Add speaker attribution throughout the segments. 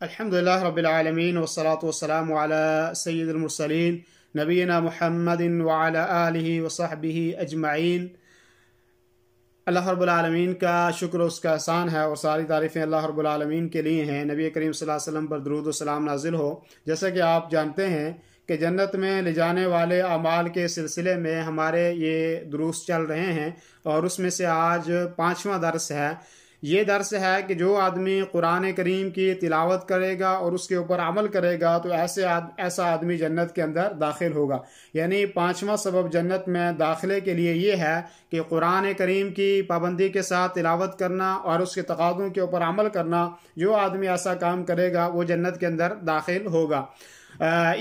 Speaker 1: अल्हम्दुलिल्लाह रब्बिल आलमीन वस्सलातु वस्सलामु अला सय्यिदिल मुरसलीन नबीना मुहम्मदिन व अला आलिहि व सहबिहि अजमईन। अल्लाह रब्बुल आलमीन का शुक्र उसका एहसान है और सारी तारीफ़ें अल्लाह रब्बुल आलमीन के लिए हैं। नबी करीम सल्लल्लाहु अलैहि वसल्लम पर दुरूद व सलाम नाजिल हो। जैसा कि आप जानते हैं कि जन्नत में ले जाने वाले अमाल के सिलसिले में हमारे ये दुरूस चल रहे हैं और उसमें से आज 5वां दर्स है। ये दर्स है कि जो आदमी कुरान करीम की तिलावत करेगा और उसके ऊपर अमल करेगा तो ऐसा आदमी जन्नत के अंदर दाखिल होगा। यानी 5वां सबब जन्नत में दाखिले के लिए ये है कि कुरान करीम की पाबंदी के साथ तिलावत करना और उसके तकादों के ऊपर अमल करना। जो आदमी ऐसा काम करेगा वो जन्नत के अंदर दाखिल होगा।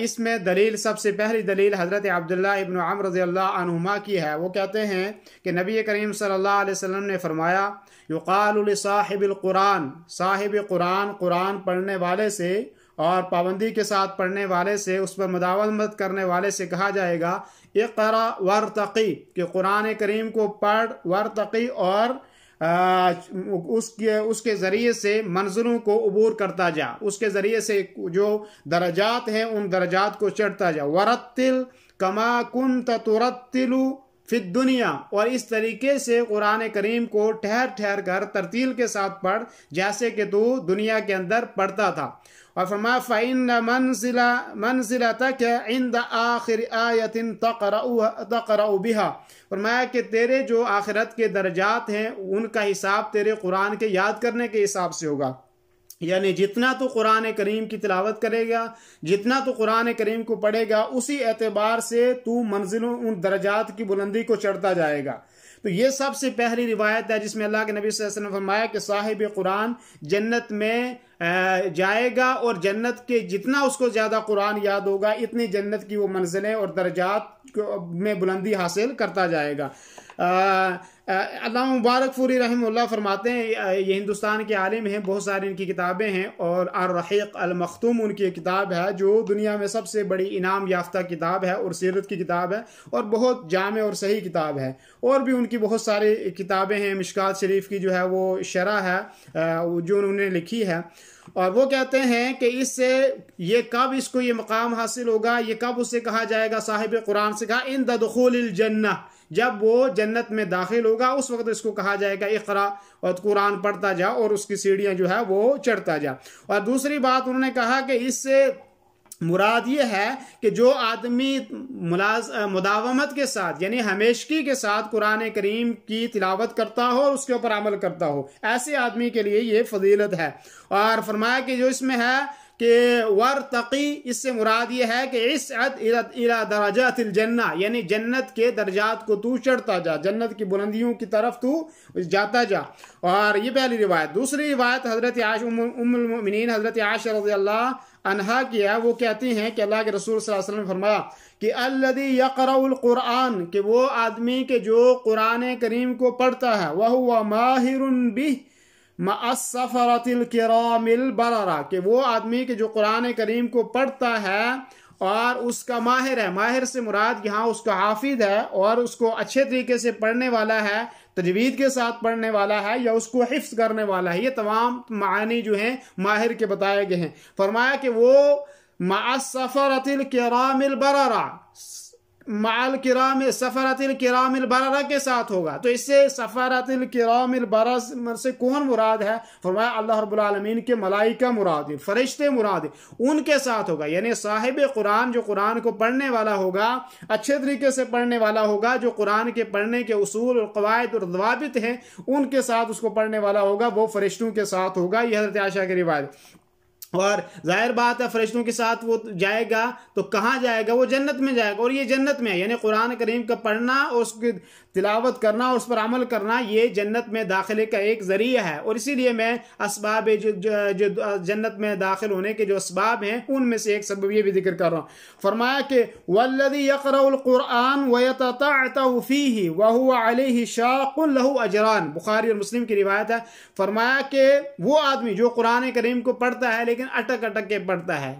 Speaker 1: इसमें दलील, सबसे पहली दलील हज़रत अब्दुल्लाह इब्न अम्र रज़ियल्लाहु अन्हुमा की है। वो कहते हैं कि नबी करीम सल्लल्लाहु अलैहि वसल्लम ने फरमाया, युक़ालु लिसाहिबिल कुरान, साहिब कुरान, कुरान पढ़ने वाले से और पाबंदी के साथ पढ़ने वाले से, उस पर मुदावमत करने वाले से कहा जाएगा, इक़रा वर्तक़ी, कि कुरान करीम को पढ़, वर्तक़ी और उसके ज़रिए से मंजिलों को अबूर करता जा, उसके ज़रिए से जो दरजात हैं उन दरजात को चढ़ता जा। वरत्तिल कमा कुन्त तुरत्तिलु फिद दुनिया, और इस तरीके से कुरान करीम को ठहर ठहर कर तरतील के साथ पढ़ जैसे कि तू दुनिया के अंदर पढ़ता था। और फरमाया फ़इन्न मंज़िलतक इंद आखिर आयतिन तक़रउ बिहा, फरमाया कि तेरे जो आखिरत के दर्जात हैं उनका हिसाब तेरे कुरान के याद करने के हिसाब से होगा। यानी जितना तो कुरान करीम की तिलावत करेगा, जितना तो कुरान करीम को पढ़ेगा, उसी एतबार से तू मंजिलों, उन दर्जात की बुलंदी को चढ़ता जाएगा। तो ये सबसे पहली रिवायत है जिसमें अल्लाह के नबी सल्लल्लाहु अलैहि वसल्लम ने फरमाया कि साहिब कुरान जन्नत में जाएगा और जन्नत के जितना उसको ज़्यादा कुरान याद होगा इतनी जन्नत की वो मंजिलें और दर्जात में बुलंदी हासिल करता जाएगा। अल्लाह मुबारक फूरी रहमहुल्लाह फरमाते हैं, ये हिंदुस्तान के आलिम हैं, बहुत सारी इनकी किताबें हैं और अर-रहीक अल-मख्तूम उनकी किताब है जो दुनिया में सबसे बड़ी इनाम याफ्ता किताब है और सीरत की किताब है और बहुत जामे और सही किताब है। और भी उनकी बहुत सारी किताबें हैं। मिशकात शरीफ की जो है वो शरह है जो उन्होंने लिखी है। और वो कहते हैं कि इससे ये कब इसको ये मकाम हासिल होगा, ये कब उससे कहा जाएगा, साहिब कुरान से कहा इन दुखूलिल जन्नह, जब वो जन्नत में दाखिल होगा उस वक्त इसको कहा जाएगा इक़रा, और कुरान पढ़ता जा और उसकी सीढ़ियां जो है वो चढ़ता जा। और दूसरी बात उन्होंने कहा कि इससे मुराद ये है कि जो आदमी मुदावमत के साथ यानी हमेशगी के साथ कुरान करीम की तिलावत करता हो और उसके ऊपर अमल करता हो, ऐसे आदमी के लिए ये फजीलत है। और फरमाया कि जो इसमें है कि वर्तक़ी, इससे मुराद ये है कि इसअद इला दरजातिल जन्ना, यानी जन्नत के दर्जात को तू चढ़ता जा, जन्नत की बुलंदियों की तरफ तू जाता जा। और ये पहली रिवायत। दूसरी रिवायत हज़रत उम्मुल मोमिनीन हज़रत आयशा रज़ियल्लाहु अन्हा की है। वो कहती हैं कि अल्लाह के रसूल सल्लल्लाहु अलैहि वसल्लम ने फरमाया कि अल्लज़ी यक़रउल कुरान, कि वो आदमी के जो कुरान करीम को पढ़ता है, वह हुवा माहिरुन बिह मअस्सफ़रतिल किरामिल बररा, कि वो आदमी के जो कुरान करीम को पढ़ता है और उसका माहिर है, माहिर से मुराद यहाँ उसका हाफिज है और उसको अच्छे तरीके से पढ़ने वाला है, तजवीद के साथ पढ़ने वाला है या उसको हिफ्ज़ करने वाला है। ये तमाम मानी जो हैं माहिर के बताए गए हैं। फरमाया कि वो मअस्सफ़रतिल किरामिल बररा, माल किराम सफरतिल किरामिल बररा के साथ होगा। तो इससे सफरतिल किरामिल बररा से कौन मुराद है? फरमाया अल्लाह रब्बुल आलमीन के मलाइका मुराद है, फरिश्ते मुराद है, उनके साथ होगा। यानी साहिब कुरान जो कुरान को पढ़ने वाला होगा, अच्छे तरीके से पढ़ने वाला होगा, जो कुरान के पढ़ने के उसूल और कवायद और दवाबित हैं उनके साथ उसको पढ़ने वाला होगा, वो फरिश्तों के साथ होगा। यह हज़रत आयशा की रिवायत। और जाहिर बात है फरिश्तों के साथ वो जाएगा तो कहाँ जाएगा? वो जन्नत में जाएगा। और ये जन्नत में है, यानी कुरान करीम का पढ़ना और उसकी तिलावत करना और उस पर अमल करना, ये जन्नत में दाखिले का एक ज़रिया है। और इसीलिए मैं असबाब जो जन्नत में दाखिल होने के जो असबाब हैं उनमें से एक सबब ये भी जिक्र कर रहा हूँ। फरमाया कि वल्लज़ी यक़रउल कुरान व यततअतउ फ़ीही व हुवा अलैहि शाक़ुन लहू अजरान, बुखारी और मुस्लिम की रिवायत है। फरमाया कि वो आदमी जो कुरान करीम को पढ़ता है लेकिन अटक अटक के पढ़ता है,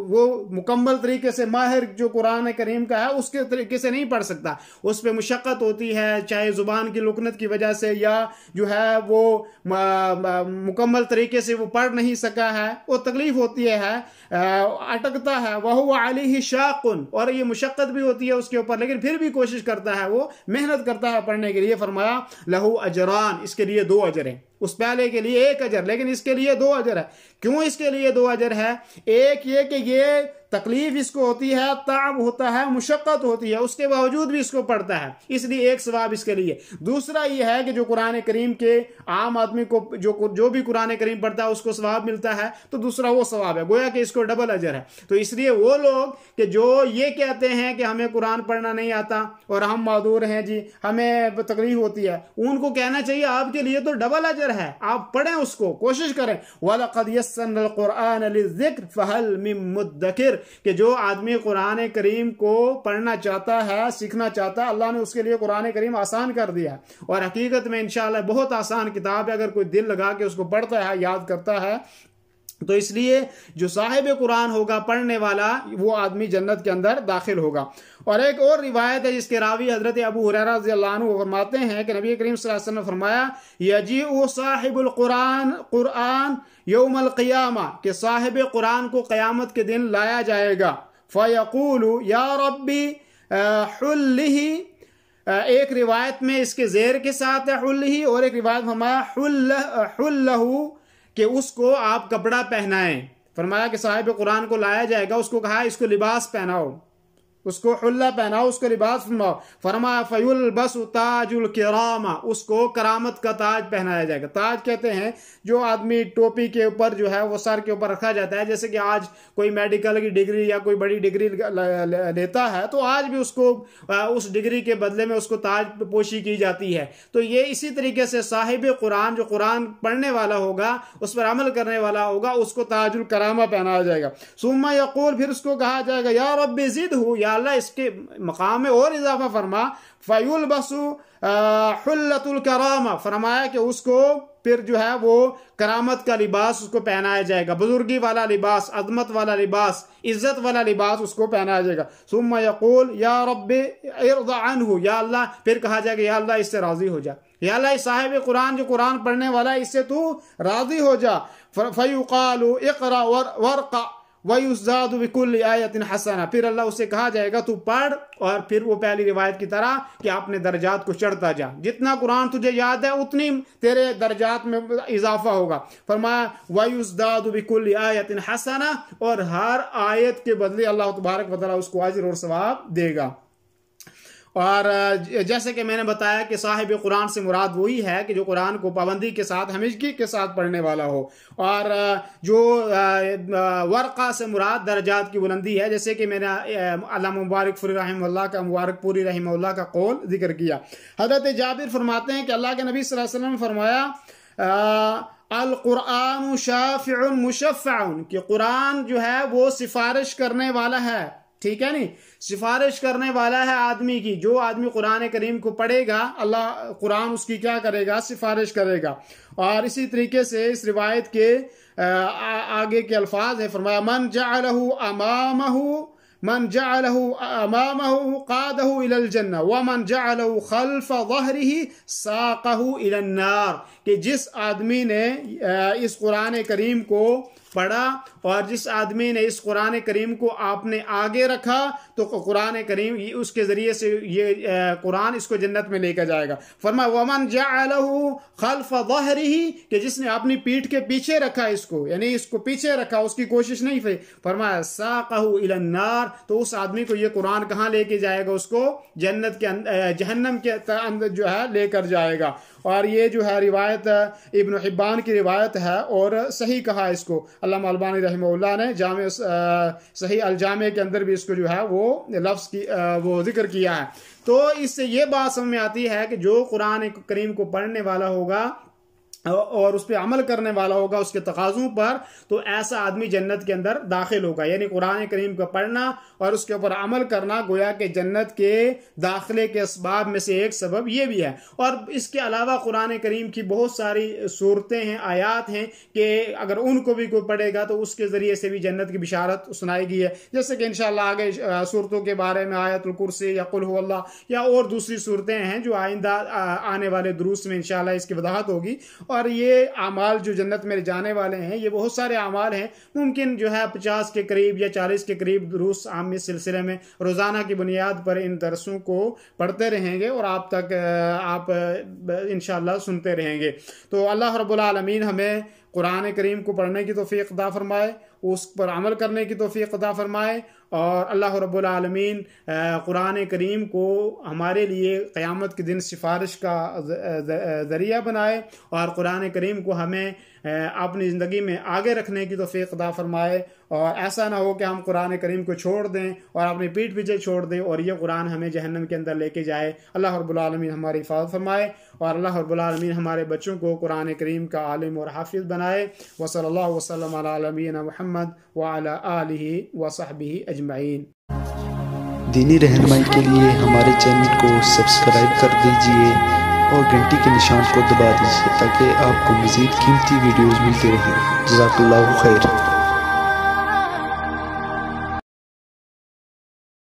Speaker 1: वो मुकम्मल तरीके से माहिर जो कुरान करीम का है उसके तरीके से नहीं पढ़ सकता। उस पर मुशक्क़त होती है, चाहे ज़ुबान की लुकनत की वजह से या जो है वो मुकम्मल तरीके से वो पढ़ नहीं सका है, वो तकलीफ होती है, अटकता है। वह अलैहि शाक़ुन, और ये मुशक्क़त भी होती है उसके ऊपर, लेकिन फिर भी कोशिश करता है, वो मेहनत करता है पढ़ने के लिए। फरमाया लहू अजरान, इसके लिए 2 अजर हैं। उस पहले के लिए 1 अजर, लेकिन इसके लिए 2 अजर है। क्यों इसके लिए 2 अजर है? एक ये कि ये तकलीफ इसको होती है, ताब होता है, मुशक्कत होती है, उसके बावजूद भी इसको पढ़ता है, इसलिए एक सवाब इसके लिए। दूसरा ये है कि जो कुरान करीम के आम आदमी को जो भी कुरान करीम पढ़ता है उसको सवाब मिलता है, तो दूसरा वो सवाब है, गोया कि इसको डबल अजर है। तो इसलिए वो लोग कि जो ये कहते हैं कि हमें कुरान पढ़ना नहीं आता और हम मादूर हैं जी, हमें तकलीफ होती है, उनको कहना चाहिए आपके लिए तो डबल अजर है, आप पढ़ें, उसको कोशिश करें। वलक़द यस्सरनल क़ुरआन लिज़्ज़िक्र फ़हल मिन मुद्दकिर, कि जो आदमी कुरान करीम को पढ़ना चाहता है, सीखना चाहता है, अल्लाह ने उसके लिए कुरान करीम आसान कर दिया। और हकीकत में इंशाअल्लाह बहुत आसान किताब है, अगर कोई दिल लगा के उसको पढ़ता है, याद करता है, तो इसलिए जो साहिब कुरान होगा, पढ़ने वाला, वो आदमी जन्नत के अंदर दाखिल होगा। और एक और रिवायत है जिसके रावी हजरत अबू हुरैरा रज़ियल्लाहु अन्हु फरमाते हैं कि नबी करीम सल्लल्लाहु अलैहि वसल्लम ने फरमाया यजीउ साहिबुल कुरान यौमल क़ियामा, कि साहिब कुरान को क़यामत के दिन लाया जाएगा। फ़यक़ूलु या रब्बी हुल्लिही, एक रिवायत में इसके ज़ेर के साथ है हुल्लिही, और एक रिवायत फरमाया हुल्लहू, कि उसको आप कपड़ा पहनाएं। फरमाया कि साहिब कुरान को लाया जाएगा, उसको कहा इसको लिबास पहनाओ, उसको हुल्ला पहनाओ, उसको लिबास पहनाओ। फरमाया फयुलबसु ताजुल किरामा, उसको करामत का ताज पहनाया जाएगा। ताज कहते हैं जो आदमी टोपी के ऊपर जो है वो सर के ऊपर रखा जाता है, जैसे कि आज कोई मेडिकल की डिग्री या कोई बड़ी डिग्री लेता है तो आज भी उसको उस डिग्री के बदले में उसको ताज पोशी की जाती है। तो ये इसी तरीके से साहिब कुरान, जो कुरान पढ़ने वाला होगा, उस पर अमल करने वाला होगा, उसको ताजुल करामा पहनाया जाएगा। सुम्मा यक़ूल, फिर उसको कहा जाएगा या रब्बी ज़िदहु, या अल्लाह इसके मकाम में और इजाफा फरमा। फयुलबसु हुल्लतुल करामा, फरमाया कि उसको फिर जो है वो करामत का लिबास उसको पहनाया जाएगा, बुजुर्गी वाला लिबास, अजमत वाला लिबास, इज्जत वाला लिबास उसको पहनाया जाएगा। सुम्मा यक़ूल या रब्बी इर्ज़ा अन्हु, या अल्लाह, फिर कहा जाएगा या अल्लाह इससे राजी हो जा, या अल्लाह साहिब कुरान जो कुरान पढ़ने वाला है इससे तू राजी हो जा। फयुक़ालु इक़रा वर्क़ा वयुज़्ज़ादु बिकुल्लि आयतिन हसना, फिर अल्लाह उसे कहा जाएगा तू पढ़, और फिर वो पहली रिवायत की तरह कि अपने दर्जात को चढ़ता जा, जितना कुरान तुझे याद है उतनी तेरे दर्जात में इजाफा होगा। फरमाया वयुज़्ज़ादु बिकुल्लि आयतिन हसना, और हर आयत के बदले अल्लाह तबारक व तआला उसको अजर और सवाब देगा। और जैसे कि मैंने बताया कि साहिब कुरान से मुराद वही है कि जो कुरान को पाबंदी के साथ, हमेशगी के साथ पढ़ने वाला हो। और जो वर्क़ा से मुराद दर्जात की बुलंदी है, जैसे कि मैंने अल्लामा मुबारकपुरी रहमहुल्लाह का कौल जिक्र किया। हज़रत जाबिर फरमाते हैं कि अल्लाह के नबी सल्लल्लाहु अलैहि वसल्लम ने फरमाया अल कुरान शाफ़िउन मुशफ़्फ़अउन, कि कुरान जो है वो सिफारिश करने वाला है, ठीक है नहीं, सिफारिश करने वाला है आदमी की। जो आदमी कुरान करीम को पढ़ेगा, अल्लाह कुरान उसकी क्या करेगा, सिफारिश करेगा। और इसी तरीके से इस रिवायत के आगे के अल्फाज है, फरमाया मन जअलहु अमामहु क़ादहु इलल जन्नह व मन जअलहु खल्फ़ ज़हरिही साक़हु इलन नार, कि जिस आदमी ने इस कुरान करीम को पढ़ा और जिस आदमी ने इस कुरान करीम को आपने आगे रखा, तो कुरान करीम उसके ज़रिए से ये कुरान इसको जन्नत में लेकर जाएगा। फरमाया वमन जअलहु खल्फ़ ज़हरिही, कि जिसने अपनी पीठ के पीछे रखा इसको, यानी इसको पीछे रखा, उसकी कोशिश नहीं थी, फरमाया साक़हु इलन नार, तो उस आदमी को ये कुरान कहाँ लेके जाएगा, उसको जन्नत के जहन्नम के अंदर जो है लेकर जाएगा। और ये जो है रिवायत इब्न हिब्बान की रिवायत है और सही कहा इसको अल्लामा अलबानी रहमहुल्लाह ने जामे सही अल जामे के अंदर भी इसको जो है वो लफ्ज़ की वो जिक्र किया है। तो इससे ये बात समझ में आती है कि जो कुरान करीम को पढ़ने वाला होगा और उस पर अमल करने वाला होगा उसके तकाज़ों पर, तो ऐसा आदमी जन्नत के अंदर दाखिल होगा। यानी कुरान करीम को पढ़ना और उसके ऊपर अमल करना गोया कि जन्नत के दाखिले के असबाब में से एक सबब ये भी है। और इसके अलावा कुरान करीम की बहुत सारी सूरतें हैं, आयात हैं कि अगर उनको भी कोई पढ़ेगा तो उसके ज़रिए से भी जन्नत की बिशारत सुनाई गई है। जैसे कि इंशाअल्लाह आगे सूरतों के बारे में आयतुल कुर्सी या कुल हुवल्लाह या और दूसरी सूरतें हैं जो आइंदा आने वाले दुरूस में इंशाअल्लाह इसकी वजाहत होगी। और ये अमाल जो जन्नत में जाने वाले हैं ये बहुत सारे अमाल हैं, मुमकिन जो है 50 के करीब या 40 के करीब दुरूस आम इस सिलसिले में रोज़ाना की बुनियाद पर इन दरसों को पढ़ते रहेंगे और आप तक आप इंशाअल्लाह सुनते रहेंगे। तो अल्लाह रब्बुल आलमीन हमें कुरान करीम को पढ़ने की तौफीक अता फरमाए, उस पर अमल करने की तौफीक अता फरमाए और अल्लाह रब्बुल आलमीन कुरान करीम को हमारे लिए क़यामत के दिन सिफारिश का ज़रिया बनाए और कुरान करीम को हमें अपनी ज़िंदगी में आगे रखने की तौफीक अता फरमाए। और ऐसा ना हो कि हम कुरान करीम को छोड़ दें और अपनी पीठ पीछे छोड़ दें और ये कुरान हमें जहन्नम के अंदर लेके जाए। अल्लाह रब्बुल आलमीन हमारी हिफाज़त फरमाए और अल्लाह रब्बुल आलमीन हमारे बच्चों को कुरान करीम का आलिम और हाफिज़ बनाए। व सल्लल्लाहु वसल्लम अला नबीना मुहम्मद व अला आलिहि व सहबिहि अजमईन।
Speaker 2: दीनी रहनुमाई के लिए हमारे चैनल को सब्सक्राइब कर दीजिए और घंटी के निशान को दबा दीजिए ताकि आपको मज़ीद कीमती वीडियोज़ मिलती रहें। जज़ाकल्लाहु खैर।